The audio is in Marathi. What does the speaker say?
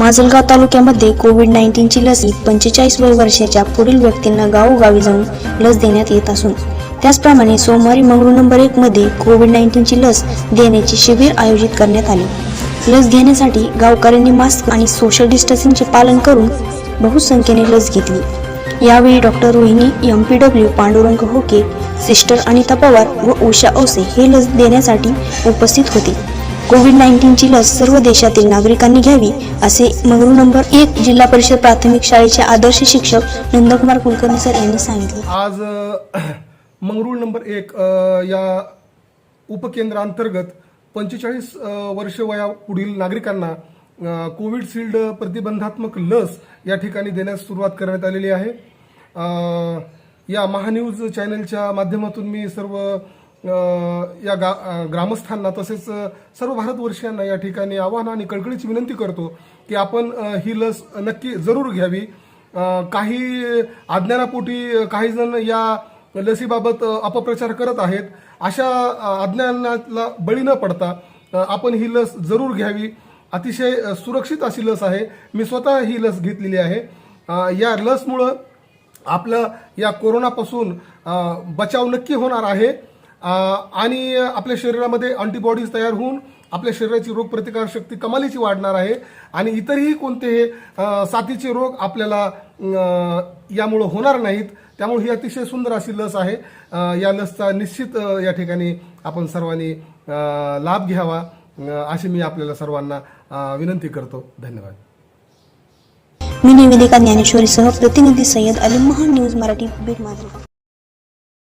माजलगाव तालुक्यामध्ये कोविड-19ची लस 45 वर्षाच्या पुढील व्यक्तींना गावोगावी जाऊन लस देण्यात येत असून त्याचप्रमाणे सोमवारी मंगरूळ नंबर 1 मध्ये कोविड-19ची लस देण्याचे शिबिर आयोजित करण्यात आले। लस घेण्यासाठी गावकऱ्यांनी मास्क आणि सोशल डिस्टन्सिंगचे पालन करून बहुसंख्येने लस घेतली। यावेळी doctor Rohini MPW, Pandurang okay, sister Anita Pawar व उषा औसे हे लस देण्यासाठी उपस्थित होते। कोविड-19ची लस सर्व देशातील नागरिकांनी घ्यावी असे मंगरूळ नंबर 1 जिल्हा परिषद प्राथमिक शाळेचे आदर्श शिक्षक नंदकुमार कुलकर्णी सर यांनी सांगितले। आज मंगरूळ नंबर 1 या उपकेंद्रांतर्गत 45 वर्ष वया पुढील नागरिकांना कोविडशिल्ड प्रतिबंधात्मक लस या ठिकाणी देण्यास सुरुवात करण्यात आलेली आहे। या महान्यूज चॅनलच्या माध्यमातून मी सर्व या ग्रामस्थांना तसेच सर्व भारतवर्षीयांना या ठिकाणी आवाहन आणि कळकळीची विनंती करतो की आपण ही लस नक्की जरूर घ्यावी। काही अज्ञानापोटी काही जण या लसीबाबत अपप्रचार करत आहेत। अशा अज्ञानाला बळी न पडता आपण ही लस जरूर घ्यावी। अतिशय सुरक्षित अशी लस आहे। मी स्वतः ही लस घेतलेली आहे। या लसमुळे आपलं या कोरोनापासून बचाव नक्की होणार आहे आणि आपल्या शरीरामध्ये अँटीबॉडीज तयार होऊन आपल्या शरीराची रोगप्रतिकार शक्ती कमालीची वाढणार आहे आणि इतरही कोणतेही साथीचे रोग आपल्याला यामुळे होणार नाहीत। त्यामुळे ही अतिशय सुंदर अशी लस आहे। या लसचा निश्चित या ठिकाणी आपण सर्वांनी लाभ घ्यावा अशी मी आपल्याला सर्वांना विनंती करतो। धन्यवाद। मी निवेदिका ज्ञानेश्वरी सह प्रतिनिधी सय्यद अली, महान्यूज मराठी, बीड, माजलगाव।